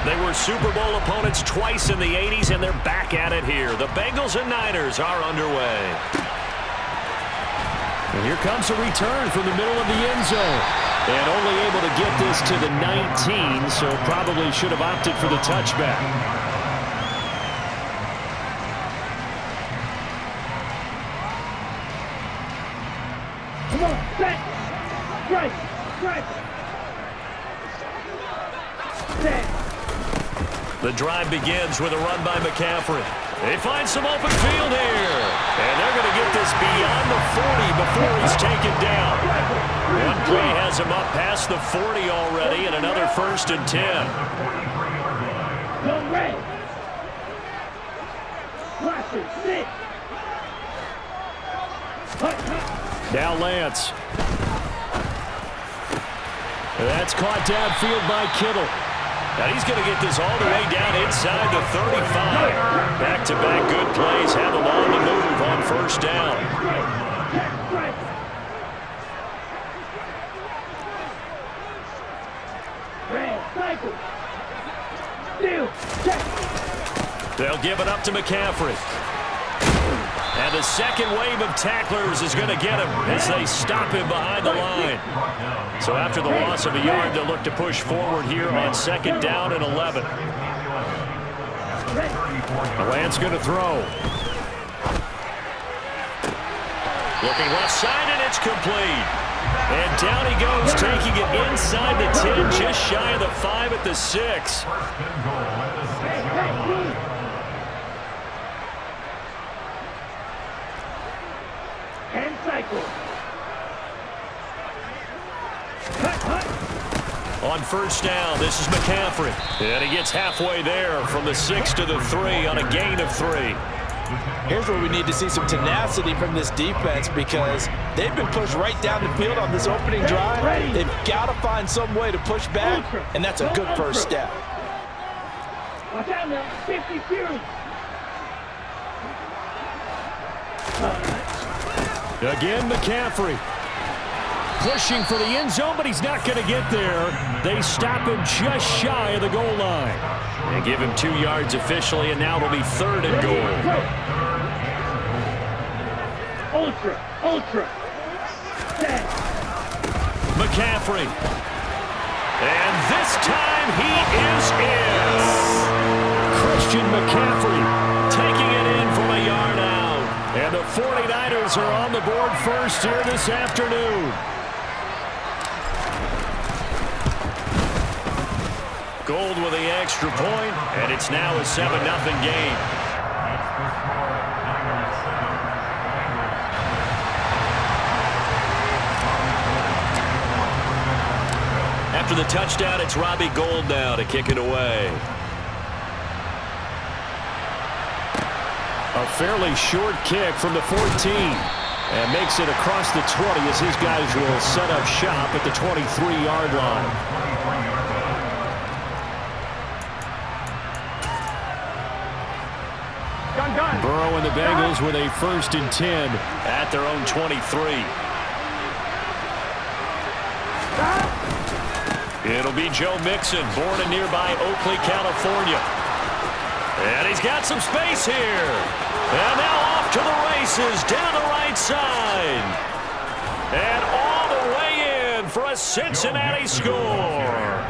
They were Super Bowl opponents twice in the 80s, and they're back at it here. The Bengals and Niners are underway. And here comes a return from the middle of the end zone. And only able to get this to the 19, so probably should have opted for the touchback. Come on, set, strike, strike, set. The drive begins with a run by McCaffrey. They find some open field here. And they're going to get this beyond the 40 before he's taken down. One play has him up past the 40 already, and another 1st and 10. Go red. Watch it, sit. Now Lance. That's caught downfield by Kittle. And he's going to get this all the way down inside the 35. Back-to-back good plays have him on the move on 1st down. They'll give it up to McCaffrey. And the second wave of tacklers is going to get him as they stop him behind the line. So after the loss of a yard, they'll look to push forward here on 2nd down and 11. Lance going to throw. Looking left side, and it's complete. And down he goes, taking it inside the 10, just shy of the 5 at the 6. And cycle. On 1st down, this is McCaffrey. And he gets halfway there from the 6 to the 3 on a gain of 3. Here's where we need to see some tenacity from this defense because they've been pushed right down the field on this opening drive. They've got to find some way to push back, and that's a good first step. Watch out now, 50 Fury. Again, McCaffrey. Pushing for the end zone, but he's not going to get there. They stop him just shy of the goal line. They give him 2 yards officially, and now it'll be 3rd and goal. Ultra. Set. McCaffrey. And this time he is in. Christian McCaffrey taking it in from a yard out. And the 49ers are on the board first here this afternoon. Gold with the extra point, and it's now a 7-0 game. After the touchdown, it's Robbie Gould now to kick it away. A fairly short kick from the 14. And makes it across the 20 as his guys will set up shop at the 23-yard line. Burrow and the Bengals with a 1st and 10 at their own 23. It'll be Joe Mixon, born in nearby Oakley, California. And he's got some space here. And now off to the races down the right side. And all the way in for a Cincinnati score.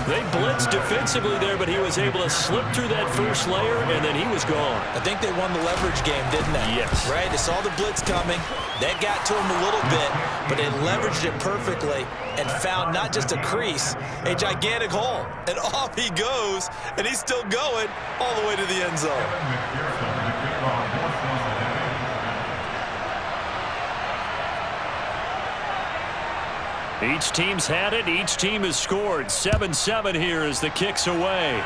They blitzed defensively there, but he was able to slip through that first layer, and then he was gone. I think they won the leverage game, didn't they? Yes. Right? They saw the blitz coming. That got to him a little bit, but they leveraged it perfectly and found not just a crease, a gigantic hole. And off he goes, and he's still going all the way to the end zone. Each team's had it. Each team has scored. 7-7 here as the kick's away.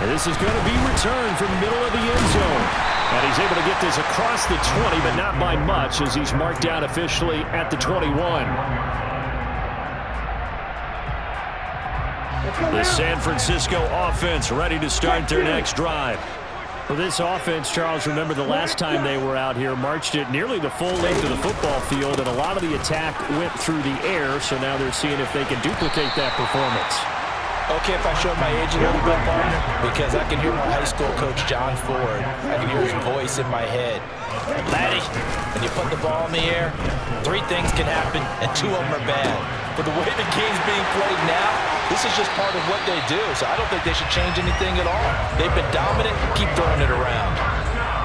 And this is going to be returned from the middle of the end zone. And he's able to get this across the 20, but not by much as he's marked down officially at the 21. The San Francisco offense ready to start their next drive. Well, this offense, Charles, remember the last time they were out here, marched it nearly the full length of the football field, and a lot of the attack went through the air, so now they're seeing if they can duplicate that performance. Okay, if I show my age a little bit, partner, because I can hear my high school coach, John Ford. I can hear his voice in my head. Laddie, when you put the ball in the air, 3 things can happen, and 2 of them are bad. But the way the game's being played now, this is just part of what they do, so I don't think they should change anything at all. They've been dominant. Keep throwing it around.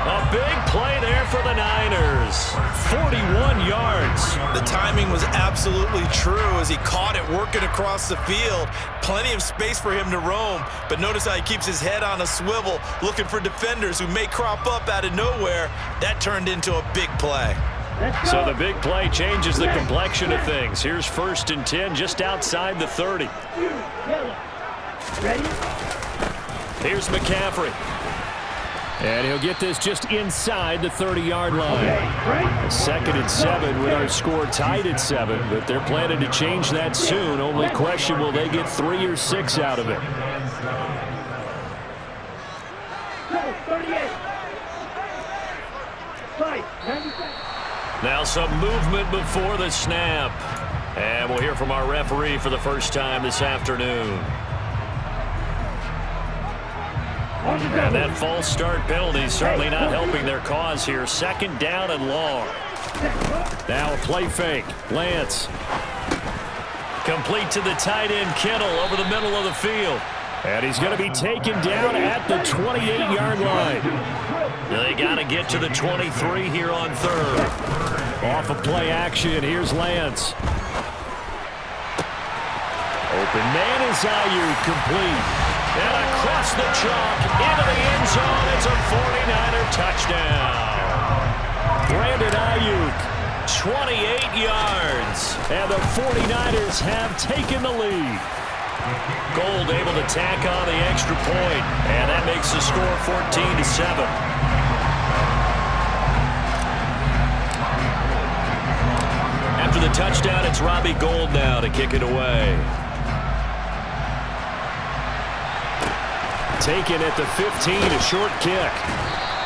A big play there for the Niners. 41 yards. The timing was absolutely true as he caught it working across the field. Plenty of space for him to roam, but notice how he keeps his head on a swivel looking for defenders who may crop up out of nowhere. That turned into a big play. So the big play changes the complexion of things. Here's 1st and 10 just outside the 30. Ready? Here's McCaffrey. And he'll get this just inside the 30-yard line. 2nd and 7 with our score tied at 7, but they're planning to change that soon. Only question, will they get 3 or 6 out of it? 38. Now some movement before the snap. And we'll hear from our referee for the first time this afternoon. And that false start penalty is certainly not helping their cause here. 2nd down and long. Now a play fake. Lance. Complete to the tight end, Kittle, over the middle of the field. And he's going to be taken down at the 28-yard line. They got to get to the 23 here on 3rd. Off of play action, here's Lance. Open man is Ayuk, complete. And across the chalk, into the end zone, it's a 49er touchdown. Brandon Ayuk, 28 yards. and the 49ers have taken the lead. Gold able to tack on the extra point, and that makes the score 14-7. After the touchdown, it's Robbie Gould now to kick it away. Taken at the 15, a short kick.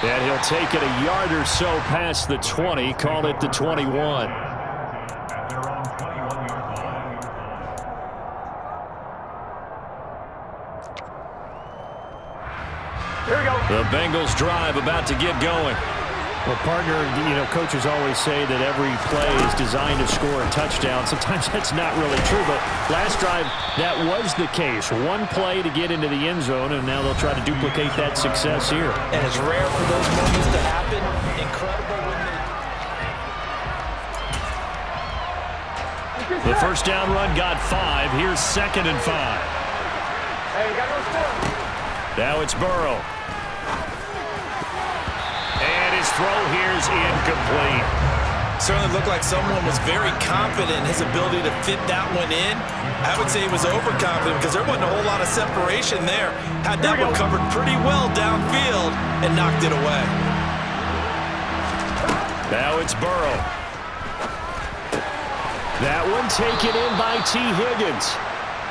And he'll take it a yard or so past the 20, call it the 21. Here we go. The Bengals drive about to get going. Well, partner, coaches always say that every play is designed to score a touchdown. Sometimes that's not really true, but last drive, that was the case. One play to get into the end zone, and now they'll try to duplicate that success here. And it's rare for those moments to happen. Incredible when they... The first down run got 5. Here's 2nd and 5. Hey, you got no score. Now it's Burrow. And his throw here's incomplete. Certainly looked like someone was very confident in his ability to fit that one in. I would say he was overconfident because there wasn't a whole lot of separation there. Had that one covered pretty well downfield and knocked it away. Now it's Burrow. That one taken in by T. Higgins.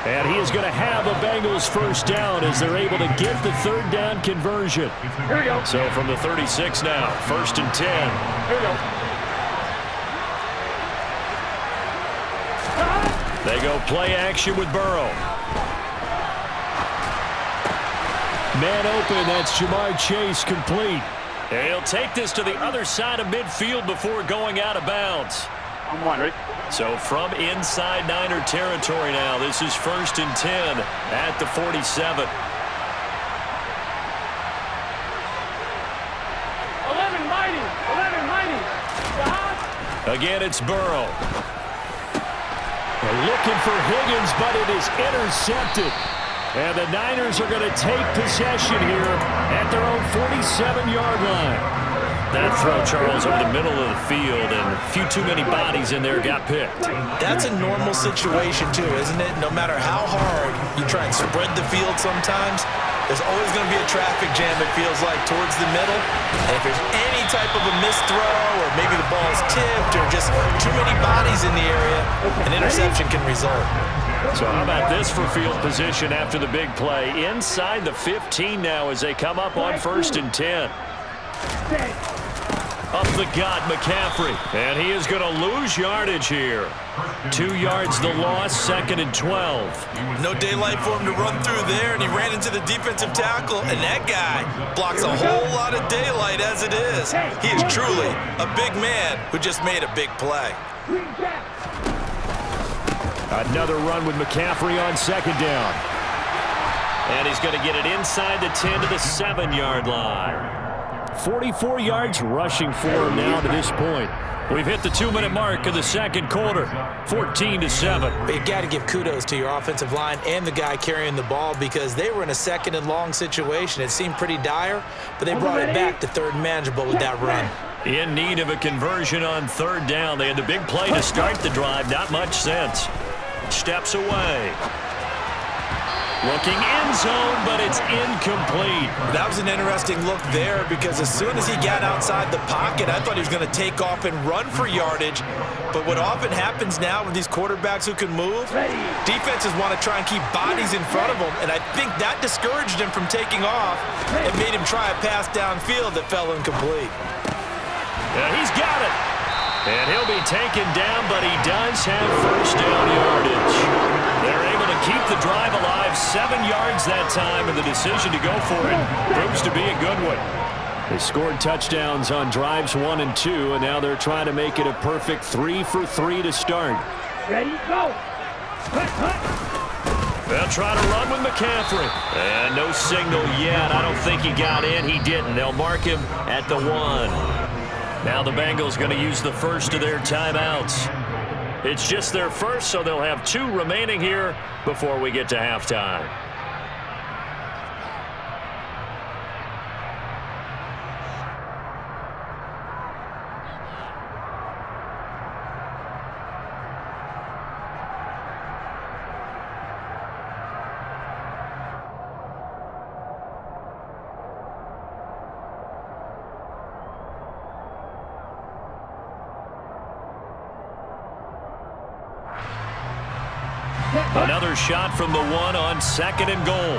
And he is going to have a Bengals first down as they're able to get the 3rd down conversion. Here we go. So from the 36 now, 1st and 10. Here we go. They go play action with Burrow. Man open, that's Jamar Chase, complete. And he'll take this to the other side of midfield before going out of bounds. I'm one, ready? So from inside Niner territory now, this is 1st and 10 at the 47. 11 mighty. Again, it's Burrow. They're looking for Higgins, but it is intercepted. And the Niners are going to take possession here at their own 47-yard line. That throw, Charles, over the middle of the field, and a few too many bodies in there got picked. That's a normal situation, too, isn't it? No matter how hard you try and spread the field sometimes, there's always going to be a traffic jam, it feels like, towards the middle. And if there's any type of a missed throw, or maybe the ball's tipped, or just too many bodies in the area, an interception can result. So how about this for field position after the big play? Inside the 15 now as they come up on 1st and 10. Up the gut, McCaffrey. And he is going to lose yardage here. 2 yards the loss, 2nd and 12. No daylight for him to run through there, and he ran into the defensive tackle, and that guy blocks a whole lot of daylight as it is. He is truly a big man who just made a big play. Another run with McCaffrey on 2nd down. And he's going to get it inside the 10 to the 7-yard line. 44 yards rushing for him now to this point. We've hit the 2-minute mark of the 2nd quarter, 14-7. But you got to give kudos to your offensive line and the guy carrying the ball because they were in a 2nd and long situation. It seemed pretty dire, but they brought it back to 3rd and manageable with that run. In need of a conversion on 3rd down. They had the big play to start the drive. Not much sense. Steps away. Looking end zone, but it's incomplete. That was an interesting look there because as soon as he got outside the pocket, I thought he was going to take off and run for yardage. But what often happens now with these quarterbacks who can move, defenses want to try and keep bodies in front of them, and I think that discouraged him from taking off and made him try a pass downfield that fell incomplete. Yeah, he's got it. And he'll be taken down, but he does have 1st down yardage. They're able to keep the drive alive, 7 yards that time, and the decision to go for it proves to be a good one. They scored touchdowns on drives 1 and 2, and now they're trying to make it a perfect 3 for 3 to start. Ready, go. They'll try to run with McCaffrey. And no signal yet. I don't think he got in. He didn't. They'll mark him at the 1. Now the Bengals going to use the first of their timeouts. It's just their first, so they'll have 2 remaining here before we get to halftime. Another shot from the 1 on 2nd and goal.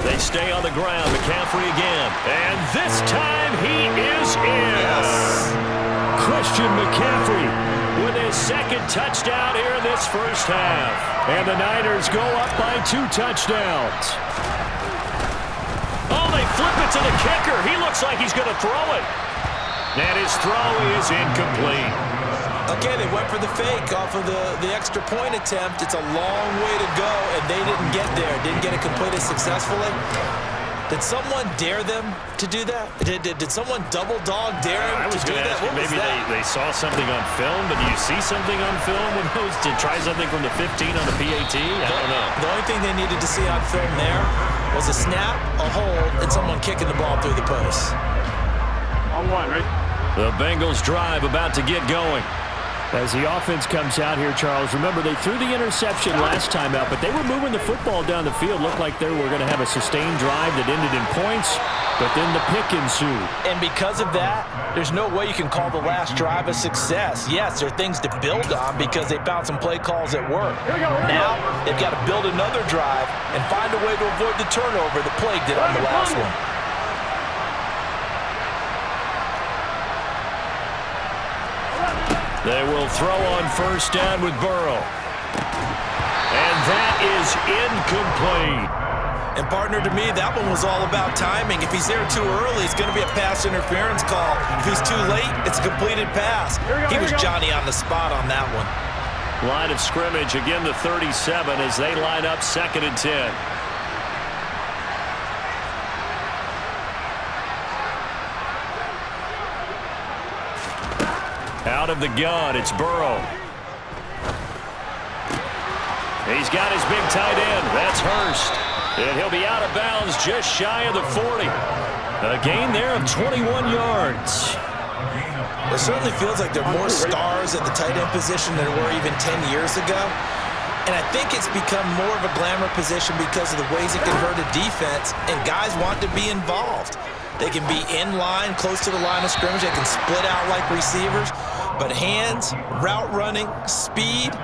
They stay on the ground. McCaffrey again. And this time he is in. Yes. Christian McCaffrey With his 2nd touchdown here in this first half. And the Niners go up by 2 touchdowns. Oh, they flip it to the kicker. He looks like he's going to throw it. And his throw is incomplete. Okay, they went for the fake off of the extra point attempt. It's a long way to go, and they didn't get there. Didn't get it completed successfully. Did someone dare them to do that? Did someone double dog dare him to do that? Maybe they saw something on film, but do you see something on film when those to try something from the 15 on the PAT? I don't know. The only thing they needed to see on film there was a snap, a hold, and someone kicking the ball through the post. On 1, right? The Bengals drive about to get going. As the offense comes out here, Charles, remember they threw the interception last time out, but they were moving the football down the field. Looked like they were going to have a sustained drive that ended in points, but then the pick ensued. And because of that, there's no way you can call the last drive a success. Yes, there are things to build on because they found some play calls at work. Now, they've got to build another drive and find a way to avoid the turnover that plagued it on the last one. They will throw on first down with Burrow. And that is incomplete. And partner, to me, that one was all about timing. If he's there too early, it's going to be a pass interference call. If he's too late, it's a completed pass. He was Johnny on the spot on that one. Line of scrimmage, again the 37 as they line up 2nd and 10. Out of the gun, it's Burrow. He's got his big tight end. That's Hurst. And he'll be out of bounds just shy of the 40. A gain there of 21 yards. It certainly feels like there are more stars at the tight end position than there were even 10 years ago. And I think it's become more of a glamour position because of the ways it can hurt a defense, and guys want to be involved. They can be in line, close to the line of scrimmage. They can split out like receivers. But hands, route running, speed,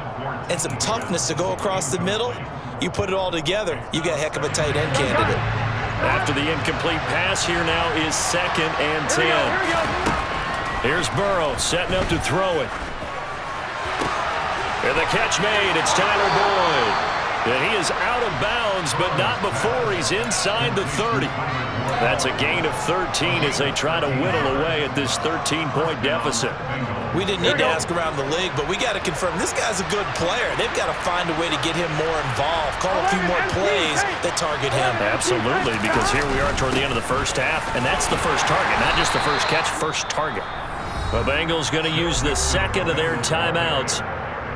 and some toughness to go across the middle, you put it all together, you got a heck of a tight end candidate. After the incomplete pass, here now is 2nd and 10. Here's Burrow setting up to throw it. And the catch made. It's Tyler Boyd. And he is out of bounds, but not before he's inside the 30. That's a gain of 13 as they try to whittle away at this 13-point deficit. We didn't need to ask around the league, but we got to confirm this guy's a good player. They've got to find a way to get him more involved, call a few more plays that target him. Absolutely, because here we are toward the end of the first half, and that's the first target, not just the first catch, first target. The Bengals going to use the second of their timeouts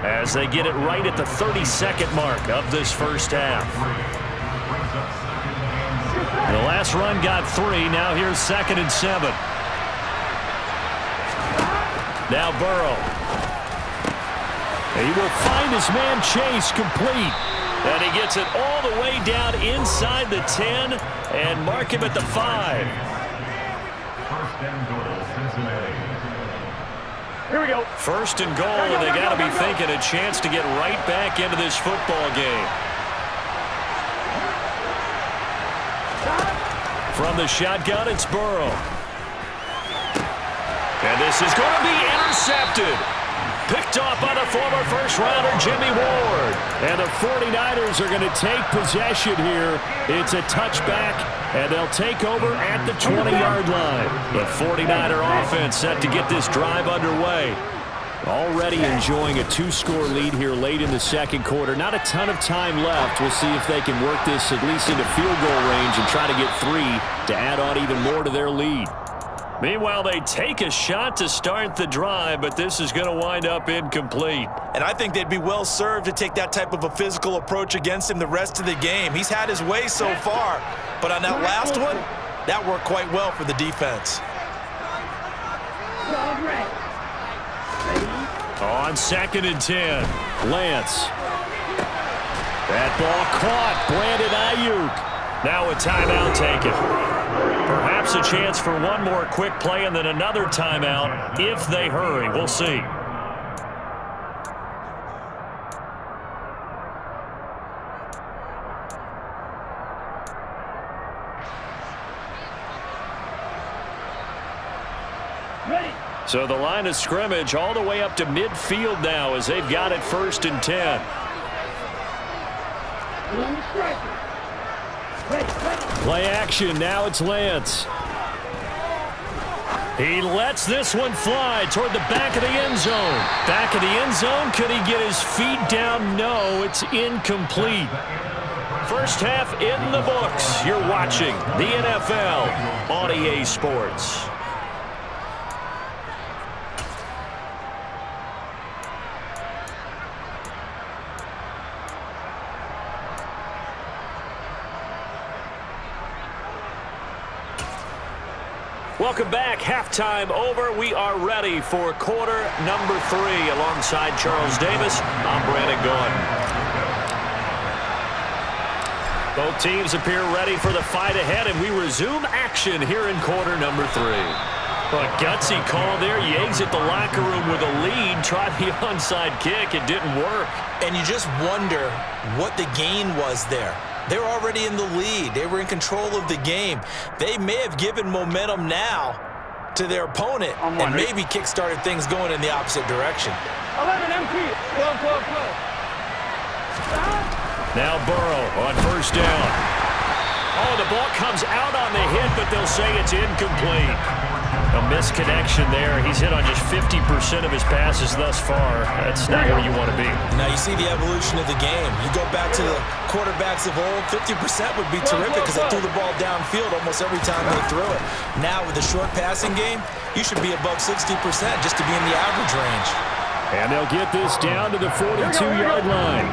as they get it right at the 32nd mark of this first half. The last run got 3. Now here's 2nd and 7. Now Burrow. He will find his man Chase complete. And he gets it all the way down inside the 10 and mark him at the 5. Here we go. 1st and goal, and they got to be thinking a chance to get right back into this football game. From the shotgun, it's Burrow. And this is going to be intercepted. Picked off by the former first-rounder Jimmy Ward. And the 49ers are going to take possession here. It's a touchback, and they'll take over at the 20-yard line. The 49er offense set to get this drive underway. Already enjoying a 2-score lead here late in the second quarter. Not a ton of time left. We'll see if they can work this at least into field goal range and try to get 3 to add on even more to their lead. Meanwhile, they take a shot to start the drive, but this is going to wind up incomplete. And I think they'd be well served to take that type of a physical approach against him the rest of the game. He's had his way so far, but on that last one, that worked quite well for the defense. On 2nd and 10, Lance. That ball caught. Brandon Ayuk. Now a timeout taken. Perhaps a chance for one more quick play and then another timeout if they hurry. We'll see. Ready. So the line of scrimmage all the way up to midfield now as they've got it 1st and 10. Play action. Now it's Lance. He lets this one fly toward the back of the end zone. Back of the end zone. Could he get his feet down? No, it's incomplete. First half in the books. You're watching the NFL on EA Sports. Welcome back. Halftime over. We are ready for quarter number 3. Alongside Charles Davis, I'm Brandon Gaudin. Both teams appear ready for the fight ahead, and we resume action here in quarter number 3. A gutsy call there. You exit the locker room with a lead. Try the onside kick. It didn't work. And you just wonder what the gain was there. They're already in the lead. They were in control of the game. They may have given momentum now to their opponent and maybe kick-started things going in the opposite direction. 11 MP. 12. Now Burrow on 1st down. Oh, the ball comes out on the hit, but they'll say it's incomplete. A misconnection there. He's hit on just 50% of his passes thus far. That's not where you want to be. Now you see the evolution of the game. You go back to the quarterbacks of old, 50% would be terrific because they threw the ball downfield almost every time they threw it. Now with the short passing game, you should be above 60% just to be in the average range. And they'll get this down to the 42-yard line.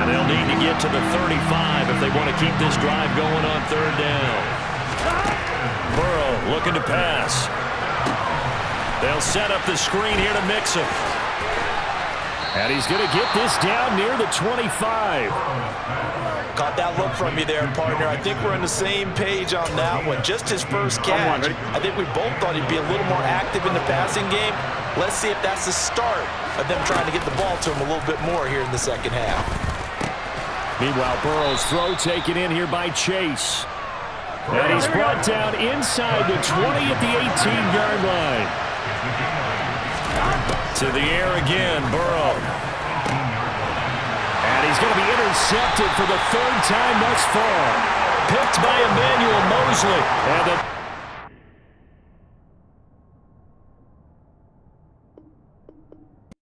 And they'll need to get to the 35 if they want to keep this drive going on third down. Burrow looking to pass. They'll set up the screen here to mix him. And he's going to get this down near the 25. Caught that look from you there, partner. I think we're on the same page on that one. Just his first catch. I think we both thought he'd be a little more active in the passing game. Let's see if that's the start of them trying to get the ball to him a little bit more here in the second half. Meanwhile, Burrow's throw taken in here by Chase. And he's brought down inside the 20 at the 18-yard line. To the air again, Burrow. And he's going to be intercepted for the third time thus far. Picked by Emmanuel Mosley. And the